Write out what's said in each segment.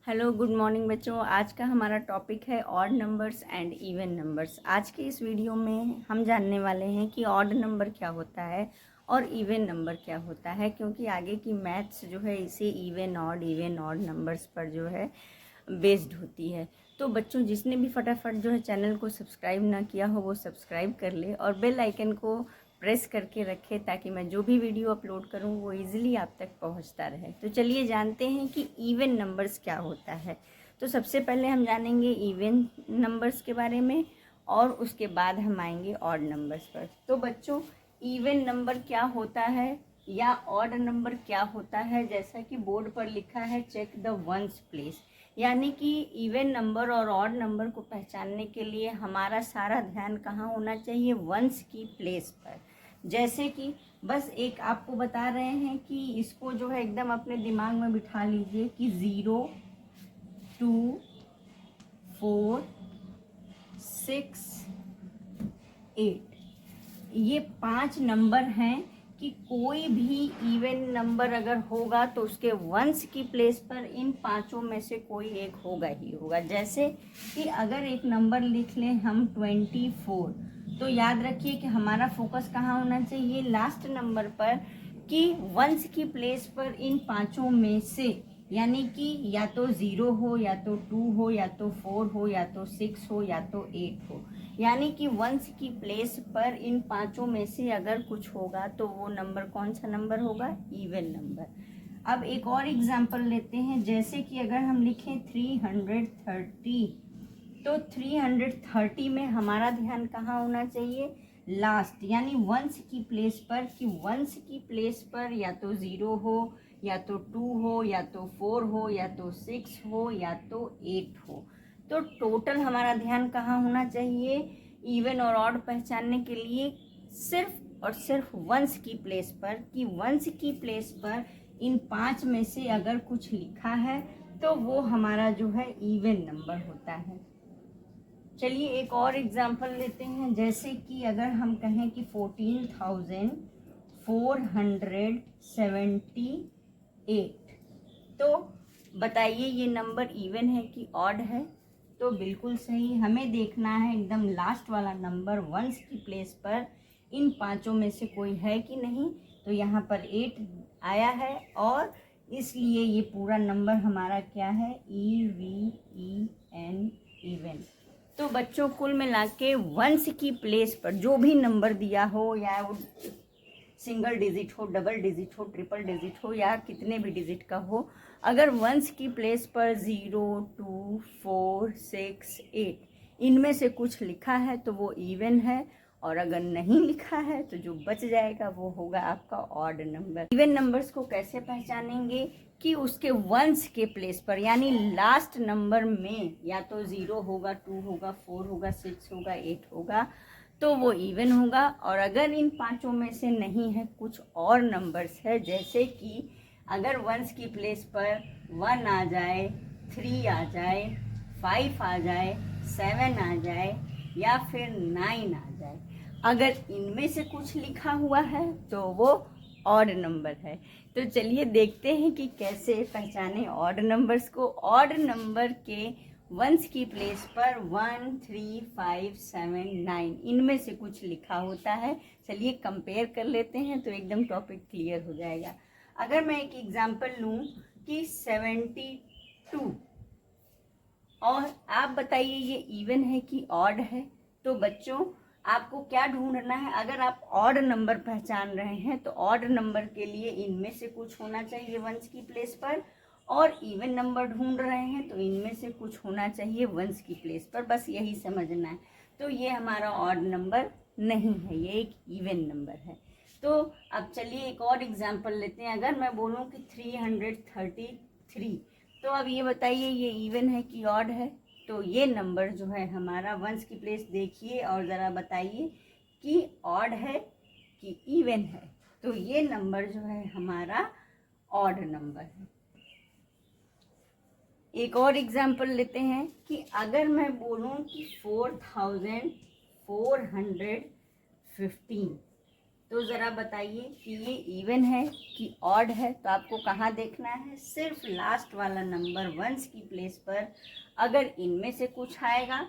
Hello good morning बच्चों। आज का हमारा टॉपिक है odd numbers and even numbers. आज के इस वीडियो में हम जानने वाले हैं कि ऑड नंबर क्या होता है और इवन नंबर क्या होता है, क्योंकि आगे की मैथ्स जो है इसे इवन ऑड नंबर्स पर जो है बेस्ड होती है। तो बच्चों, जिसने भी फटाफट जो है चैनल को सब्सक्राइब ना किया हो वो सब्सक्राइब कर ले और बेल आइकन को प्रेस करके रखे ताकि मैं जो भी वीडियो अपलोड करूं वो इजीली आप तक पहुंचता रहे। तो चलिए जानते हैं कि इवन नंबर्स क्या होता है। तो सबसे पहले हम जानेंगे इवन नंबर्स के बारे में और उसके बाद हम आएंगे ऑड नंबर्स पर। तो बच्चों, इवन नंबर क्या होता है या ऑड नंबर क्या होता है, जैसा कि बोर्ड पर लिखा है चेक द वंस प्लेस, यानी कि इवन नंबर और ऑड नंबर को पहचानने के लिए हमारा सारा ध्यान कहाँ होना चाहिए, वंस की प्लेस पर। जैसे कि बस एक आपको बता रहे हैं कि इसको जो है एकदम अपने दिमाग में बिठा लीजिए कि 0, 2, 4, 6, 8 ये 5 नंबर हैं कि कोई भी इवन नंबर अगर होगा तो उसके वंस की प्लेस पर इन पांचों में से कोई एक होगा ही होगा। जैसे कि अगर एक नंबर लिख लें हम 24, तो याद रखिए कि हमारा फोकस कहाँ होना चाहिए, लास्ट नंबर पर, कि वंस की प्लेस पर इन पांचों में से, यानी कि या तो 0 हो या तो 2 हो या तो 4 हो या तो 6 हो या तो 8 हो, यानी कि वंस की प्लेस पर इन पांचों में से अगर कुछ होगा तो वो नंबर कौन सा नंबर होगा, इवन नंबर। अब एक और एग्जांपल लेते हैं। जैसे कि अगर हम लिखें 330, तो 330 में हमारा ध्यान कहाँ होना चाहिए, लास्ट, यानी वंस की प्लेस पर, कि वंस की प्लेस पर या तो 0 हो या तो 2 हो या तो 4 हो या तो 6 हो या तो 8 हो। तो टोटल हमारा ध्यान कहाँ होना चाहिए, इवन और ऑड पहचानने के लिए सिर्फ और सिर्फ वंस की प्लेस पर, कि वंस की प्लेस पर इन 5 में से अगर कुछ लिखा है तो वो हमारा जो है इवन नंबर होता है। चलिए एक और एग्जांपल लेते हैं। जैसे कि अगर हम कहें कि 14,478, तो बताइए ये नंबर इवन है कि ऑड है। तो बिल्कुल सही, हमें देखना है एकदम लास्ट वाला नंबर वंस की प्लेस पर इन पांचों में से कोई है कि नहीं। तो यहाँ पर 8 आया है और इसलिए ये पूरा नंबर हमारा क्या है, EVEN, इवन। तो बच्चों, कुल मिला के वंस की प्लेस पर जो भी नंबर दिया हो, या वो सिंगल डिजिट हो, डबल डिजिट हो, ट्रिपल डिजिट हो या कितने भी डिजिट का हो, अगर वंस की प्लेस पर 0, 2, 4, 6, 8 इनमें से कुछ लिखा है तो वो इवन है, और अगर नहीं लिखा है तो जो बच जाएगा वो होगा आपका ऑड नंबर। इवन नंबर्स को कैसे पहचानेंगे, कि उसके वंस के प्लेस पर, यानी लास्ट नंबर में या तो 0 होगा, 2 होगा, 4 होगा, 6 होगा, 8 होगा, तो वो इवन होगा। और अगर इन पांचों में से नहीं है, कुछ और नंबर्स है, जैसे कि अगर वंस की प्लेस पर 1 आ जाए, 3 आ जाए, 5 आ जाए, 7 आ जाए या फिर 9 आ जाए, अगर इनमें से कुछ लिखा हुआ है तो वो ऑड नंबर है। तो चलिए देखते हैं कि कैसे पहचाने ऑड नंबर्स को। ऑड नंबर के वंस की प्लेस पर 1, 3, 5, 7, 9 इनमें से कुछ लिखा होता है। चलिए कंपेयर कर लेते हैं तो एकदम टॉपिक क्लियर हो जाएगा। अगर मैं एक एग्जांपल लूं कि 72, और आप बताइए ये इवन है कि ऑड है। तो बच्चों, आपको क्या ढूंढना है, अगर आप ऑड नंबर पहचान रहे हैं तो ऑड नंबर के लिए इनमें से कुछ होना चाहिए वंस की प्लेस पर, और इवन नंबर ढूंढ रहे हैं तो इनमें से कुछ होना चाहिए वंस की प्लेस पर, बस यही समझना है। तो ये हमारा ऑड नंबर नहीं है, ये एक इवन नंबर है। तो अब चलिए एक और एग्जाम्पल लेते हैं। अगर मैं बोलूँ कि 333, तो अब ये बताइए ये इवन है कि ऑड है। तो ये नंबर जो है हमारा वंस की प्लेस देखिए और ज़रा बताइए कि ऑड है कि इवन है। तो ये नंबर जो है हमारा ऑड नंबर है। एक और एग्जांपल लेते हैं कि अगर मैं बोलूं कि 4415, तो ज़रा बताइए कि ये इवन है कि ऑड है। तो आपको कहाँ देखना है, सिर्फ लास्ट वाला नंबर वंस की प्लेस पर अगर इनमें से कुछ आएगा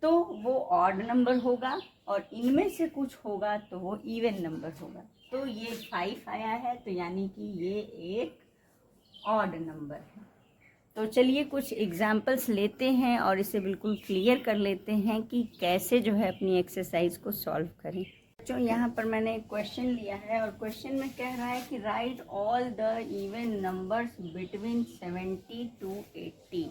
तो वो ऑड नंबर होगा और इनमें से कुछ होगा तो वो इवन नंबर होगा। तो ये 5 आया है तो यानी कि ये एक ऑड नंबर है। तो चलिए कुछ एग्जाम्पल्स लेते हैं और इसे बिल्कुल क्लियर कर लेते हैं कि कैसे जो है अपनी एक्सरसाइज को सॉल्व करें। बच्चों यहाँ पर मैंने एक क्वेश्चन लिया है और क्वेश्चन में कह रहा है कि right all the even numbers between 70 to 80,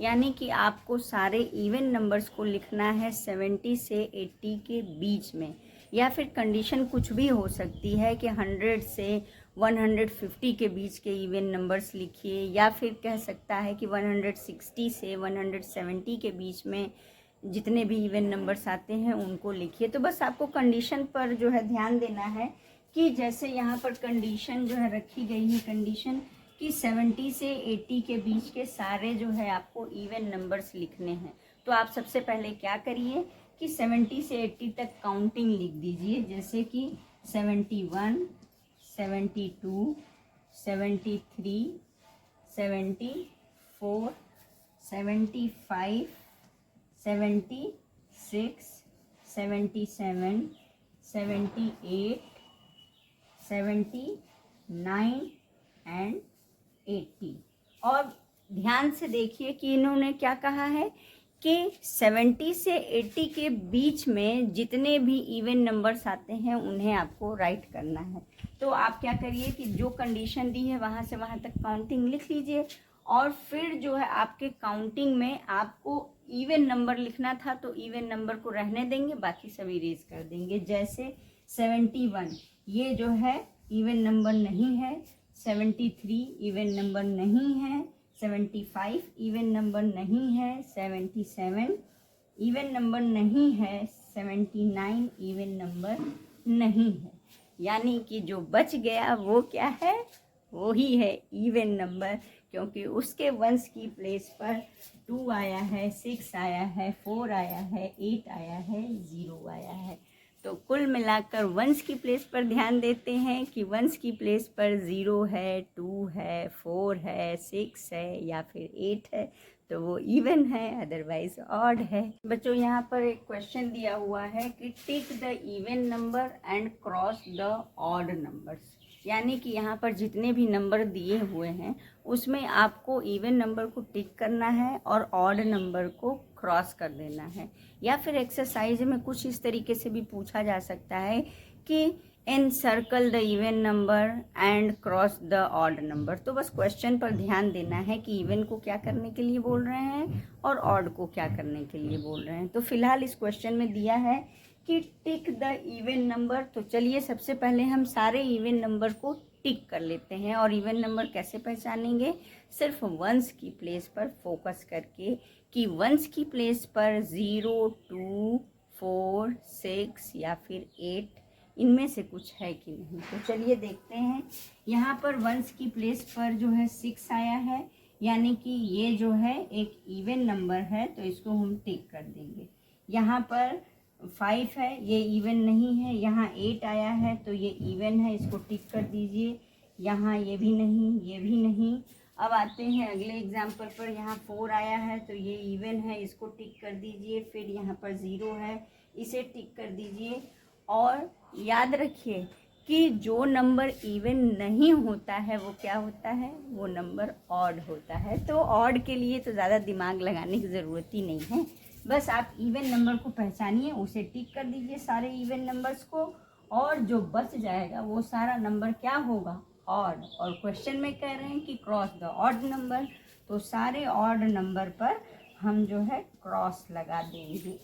यानी कि आपको सारे इवन नंबर्स को लिखना है 70 से 80 के बीच में, या फिर कंडीशन कुछ भी हो सकती है कि 100 से 150 के बीच के इवन नंबर्स लिखिए, या फिर कह सकता है कि 160 से 170 के बीच में जितने भी इवन नंबर्स आते हैं उनको लिखिए। तो बस आपको कंडीशन पर जो है ध्यान देना है कि जैसे यहाँ पर कंडीशन जो है रखी गई है, कंडीशन कि 70 से 80 के बीच के सारे जो है आपको इवन नंबर्स लिखने हैं। तो आप सबसे पहले क्या करिए कि 70 से 80 तक काउंटिंग लिख दीजिए, जैसे कि 71, 72, 73, 74, 75, 76, 77, 78, 79 एंड 80। और ध्यान से देखिए कि इन्होंने क्या कहा है कि 70 से 80 के बीच में जितने भी इवन नंबर्स आते हैं उन्हें आपको राइट करना है। तो आप क्या करिए कि जो कंडीशन दी है वहाँ से वहाँ तक काउंटिंग लिख लीजिए, और फिर जो है आपके काउंटिंग में आपको इवन नंबर लिखना था तो इवन नंबर को रहने देंगे, बाकी सब इरेज कर देंगे। जैसे 71 ये जो है इवन नंबर नहीं है, 73 इवन नंबर नहीं है, 75 इवन नंबर नहीं है, 77 इवन नंबर नहीं है, 79 इवन नंबर नहीं है। यानी कि जो बच गया वो क्या है, वो ही है इवन नंबर, क्योंकि उसके वंस की प्लेस पर 2 आया है, 6 आया है, 4 आया है, 8 आया है, 0 आया है। तो कुल मिलाकर वंस की प्लेस पर ध्यान देते हैं कि वंस की प्लेस पर 0 है, 2 है, 4 है, 6 है या फिर 8 है तो वो इवन है, अदरवाइज ऑड है। बच्चों यहाँ पर एक क्वेश्चन दिया हुआ है कि tick the even number and cross the odd numbers, यानी कि यहाँ पर जितने भी नंबर दिए हुए हैं उसमें आपको इवन नंबर को टिक करना है और ऑड नंबर को क्रॉस कर देना है। या फिर एक्सरसाइज में कुछ इस तरीके से भी पूछा जा सकता है कि encircle the even number and cross the odd number. तो बस क्वेश्चन पर ध्यान देना है कि इवन को क्या करने के लिए बोल रहे हैं और ऑड को क्या करने के लिए बोल रहे हैं। तो फिलहाल इस क्वेश्चन में दिया है कि टिक द इवन नंबर। तो चलिए सबसे पहले हम सारे इवन नंबर को टिक कर लेते हैं। और इवन नंबर कैसे पहचानेंगे, सिर्फ वंस की प्लेस पर फोकस करके कि वंस की प्लेस पर 0, 2, 4, 6 या फिर 8 इनमें से कुछ है कि नहीं। तो चलिए देखते हैं। यहाँ पर वंस की प्लेस पर जो है 6 आया है, यानी कि ये जो है एक इवन नंबर है तो इसको हम टिक कर देंगे। यहाँ पर 5 है, ये इवन नहीं है। यहाँ 8 आया है तो ये इवन है, इसको टिक कर दीजिए। यहाँ ये भी नहीं, ये भी नहीं। अब आते हैं अगले एग्जाम्पल पर। यहाँ 4 आया है तो ये इवन है, इसको टिक कर दीजिए। फिर यहाँ पर 0 है, इसे टिक कर दीजिए। और याद रखिए कि जो नंबर इवन नहीं होता है वो क्या होता है, वो नंबर ऑड होता है। तो ऑड के लिए तो ज़्यादा दिमाग लगाने की ज़रूरत ही नहीं है, बस आप इवन नंबर को पहचानिए, उसे टिक कर दीजिए सारे इवन नंबर्स को, और जो बच जाएगा वो सारा नंबर क्या होगा, ऑड। और क्वेश्चन में कह रहे हैं कि क्रॉस द ऑड नंबर, तो सारे ऑड नंबर पर हम जो है क्रॉस लगा देंगे।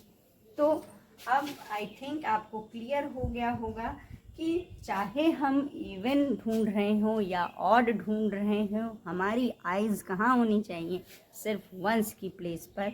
तो अब आई थिंक आपको क्लियर हो गया होगा कि चाहे हम इवन ढूंढ रहे हो या ऑड ढूंढ रहे हो, हमारी आइज़ कहाँ होनी चाहिए, सिर्फ वंस की प्लेस पर।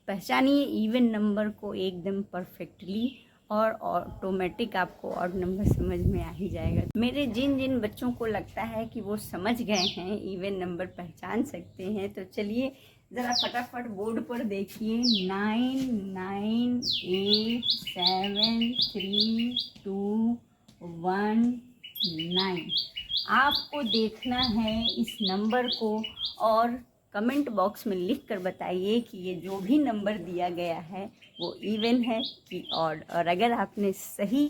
पहचानिए इवन नंबर को एकदम परफेक्टली और ऑटोमेटिक आपको ऑड नंबर समझ में आ ही जाएगा। मेरे जिन जिन बच्चों को लगता है कि वो समझ गए हैं, इवन नंबर पहचान सकते हैं, तो चलिए ज़रा फटाफट बोर्ड पर देखिए। 9, 9, 8, 7, 3, 2, 19। आपको देखना है इस नंबर को और कमेंट बॉक्स में लिख कर बताइए कि ये जो भी नंबर दिया गया है वो इवन है कि ऑड। और अगर आपने सही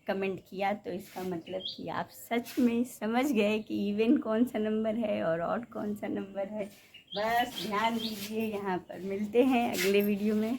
कमेंट किया तो इसका मतलब कि आप सच में समझ गए कि इवन कौन सा नंबर है और ऑड कौन सा नंबर है। बस ध्यान दीजिए यहाँ पर। मिलते हैं अगले वीडियो में।